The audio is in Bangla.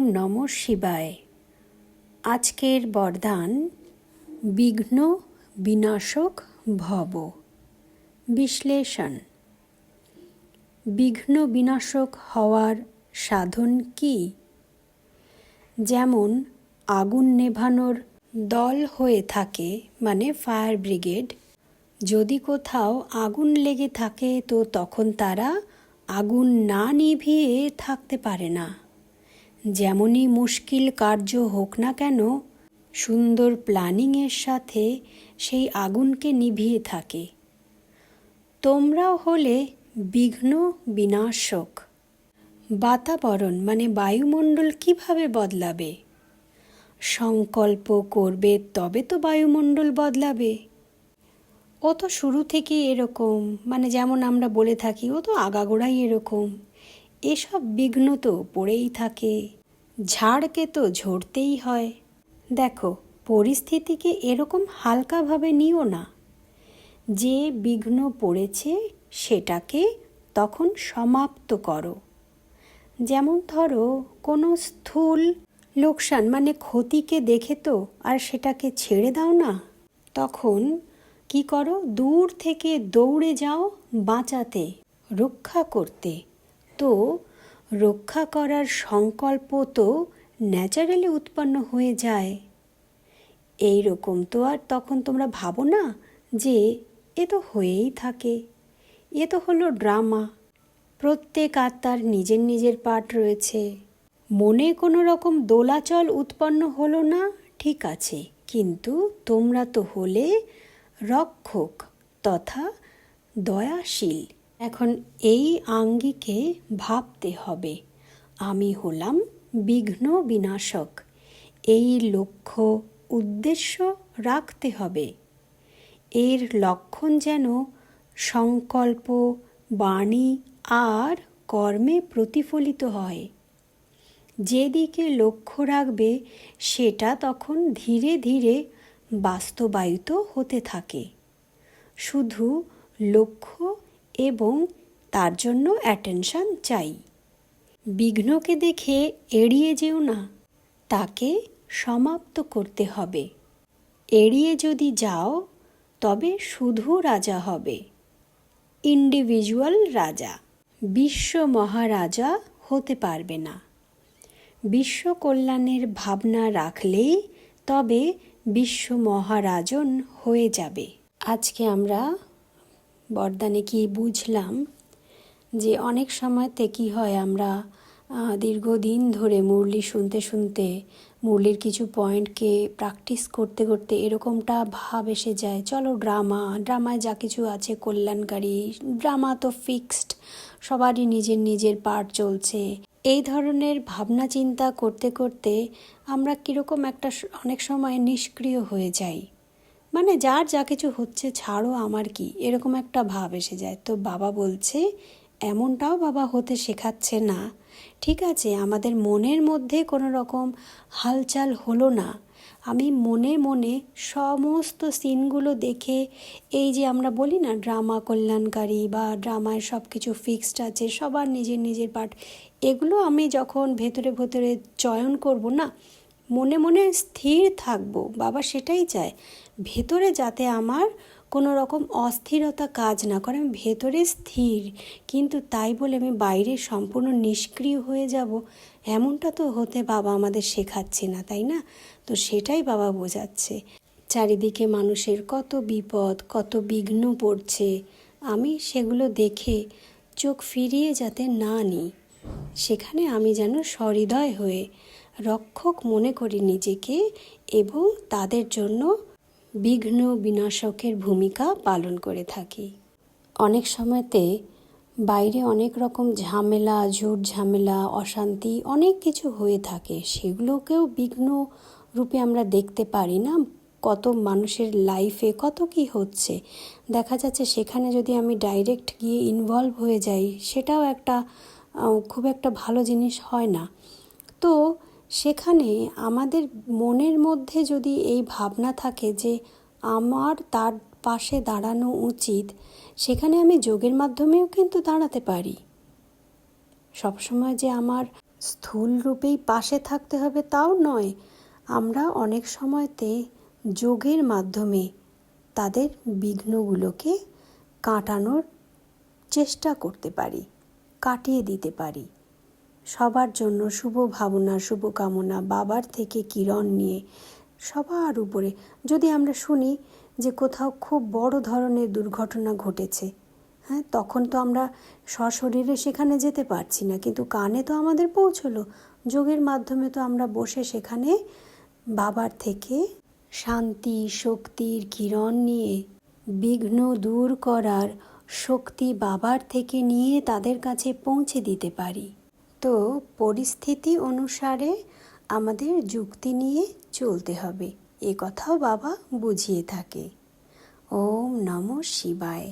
নমঃ শিবায়। আজকের বরদান বিঘ্ন বিনাশক ভব। বিশ্লেষণ। বিঘ্ন বিনাশক হওয়ার সাধন কি? যেমন আগুন নেভানোর দল হয়ে থাকে, মানে ফায়ার ব্রিগেড। যদি কোথাও আগুন লেগে থাকে তো তখন তারা আগুন না নিভিয়ে থাকতে পারে না। যেমনই মুশকিল কার্য হোক না কেন, সুন্দর প্ল্যানিংয়ের সাথে সেই আগুনকে নিভিয়ে থাকে। তোমরাও হলে বিঘ্ন বিনাশক। বাতাবরণ মানে বায়ুমণ্ডল কিভাবে বদলাবে? সংকল্প করবে তবে তো বায়ুমণ্ডল বদলাবে। ও তো শুরু থেকেই এরকম, মানে যেমন আমরা বলে থাকি ও তো আগাগোড়াই এরকম। এসব বিঘ্ন তো পড়েই থাকে। ঝাড়কে তো ঝরতেই হয়। দেখো, পরিস্থিতিকে এরকম হালকাভাবে নিও না। যে বিঘ্ন পড়েছে সেটাকে তখন সমাপ্ত করো। যেমন ধরো কোনো স্থূল লোকসান মানে ক্ষতিকে দেখে তো আর সেটাকে ছেড়ে দাও না। তখন কি করো? দূর থেকে দৌড়ে যাও বাঁচাতে, রক্ষা করতে। তো রক্ষা করার সংকল্প তো ন্যাচারালি উৎপন্ন হয়ে যায়। এই রকম তো আর তখন তোমরা ভাবো না যে এ তো হয়েই থাকে, এ তো হলো ড্রামা। প্রত্যেক আত্মার নিজের নিজের পার্ট রয়েছে। মনে কোনো রকম দোলাচল উৎপন্ন হলো না, ঠিক আছে, কিন্তু তোমরা তো হলে রক্ষক তথা দয়াশীল। এখন এই আঙ্গিকে ভাবতে হবে, আমি হলাম বিঘ্ন বিনাশক। এই লক্ষ্য উদ্দেশ্য রাখতে হবে। এর লক্ষণ যেন সংকল্প, বাণী আর কর্মে প্রতিফলিত হয়। যেদিকে লক্ষ্য রাখবে সেটা তখন ধীরে ধীরে বাস্তবায়িত হতে থাকে। শুধু লক্ষ্য এবং তার জন্য অ্যাটেনশন চাই। বিঘ্নকে দেখে এড়িয়ে যেও না, তাকে সমাপ্ত করতে হবে। এড়িয়ে যদি যাও তবে শুধু রাজা হবে, ইন্ডিভিজুয়াল রাজা। বিশ্ব মহারাজা হতে পারবে না। বিশ্ব কল্যাণের ভাবনা রাখলেই তবে বিশ্ব মহারাজন হয়ে যাবে। আজকে আমরা বরদানে কি বুঝলাম যে অনেক সময়তে কি হয়, আমরা দীর্ঘদিন ধরে মুরলি শুনতে শুনতে মুরলির কিছু পয়েন্টকে প্র্যাকটিস করতে করতে এরকমটা ভাব এসে যায়, চলো ড্রামায় যা কিছু আছে কল্যাণকারী, ড্রামা তো ফিক্সড, সবারই নিজের নিজের পার্ট চলছে। এই ধরনের ভাবনা চিন্তা করতে করতে আমরা কীরকম একটা অনেক সময় নিষ্ক্রিয় হয়ে যাই, মানে যার যা কিছু হচ্ছে ছাড়ো আমার কি, এরকম একটা ভাব এসে যায়। তো বাবা বলছে এমনটাও বাবা হতে শেখাচ্ছে না। ঠিক আছে, আমাদের মনের মধ্যে কোনো রকম হালচাল হলো না, আমি মনে মনে সমস্ত সিনগুলো দেখে, এই যে আমরা বলি না ড্রামা কল্যাণকারী বা ড্রামায় সব কিছু ফিক্সড আছে, সবার নিজের নিজের পার্ট, এগুলো আমি যখন ভেতরে ভেতরে চয়ন করব না, মনে মনে স্থির থাকবো। বাবা সেটাই চায়, ভেতরে যাতে আমার কোনো রকম অস্থিরতা কাজ না করে, আমি ভেতরে স্থির। কিন্তু তাই বলে আমি বাইরে সম্পূর্ণ নিষ্ক্রিয় হয়ে যাব, এমনটা তো হতে বাবা আমাদের শেখাচ্ছে না, তাই না? তো সেটাই বাবা বোঝাচ্ছে। চারিদিকে মানুষের কত বিপদ, কত বিঘ্ন পড়ছে, আমি সেগুলো দেখে চোখ ফিরিয়ে যাতে না নিই, সেখানে আমি যেন সহৃদয় হয়ে রক্ষক মনে করি নিজেকে এবং তাদের জন্য বিঘ্ন বিনাশকের ভূমিকা পালন করে থাকি। অনেক সময়তে বাইরে অনেক রকম ঝামেলা, ঝুট ঝামেলা, অশান্তি অনেক কিছু হয়ে থাকে, সেগুলোকেও বিঘ্ন রূপে আমরা দেখতে পারি না। কত মানুষের লাইফে কত কি হচ্ছে দেখা যাচ্ছে, সেখানে যদি আমি ডাইরেক্ট গিয়ে ইনভলভ হয়ে যাই সেটাও একটা খুব একটা ভালো জিনিস হয় না। তো সেখানে আমাদের মনের মধ্যে যদি এই ভাবনা থাকে যে আমার তার পাশে দাঁড়ানো উচিত, সেখানে আমি যোগের মাধ্যমেও কিন্তু দাঁড়াতে পারি। সবসময় যে আমার স্থূল রূপেই পাশে থাকতে হবে তাও নয়, আমরা অনেক সময়তে যোগের মাধ্যমে তাদের বিঘ্নগুলোকে কাটানোর চেষ্টা করতে পারি, কাটিয়ে দিতে পারি। সবার জন্য শুভ ভাবনা, শুভকামনা বাবার থেকে কিরণ নিয়ে সবার উপরে। যদি আমরা শুনি যে কোথাও খুব বড় ধরনের দুর্ঘটনা ঘটেছে, হ্যাঁ, তখন তো আমরা সশরীরে সেখানে যেতে পারছি না, কিন্তু কানে তো আমাদের পৌঁছলো। যোগের মাধ্যমে তো আমরা বসে সেখানে বাবার থেকে শান্তি শক্তির কিরণ নিয়ে, বিঘ্ন দূর করার শক্তি বাবার থেকে নিয়ে তাদের কাছে পৌঁছে দিতে পারি। তো পরিস্থিতি অনুসারে আমাদের যুক্তি নিয়ে চলতে হবে, এ কথাও বাবা বুঝিয়ে থাকে। ওম নমঃ শিবায়।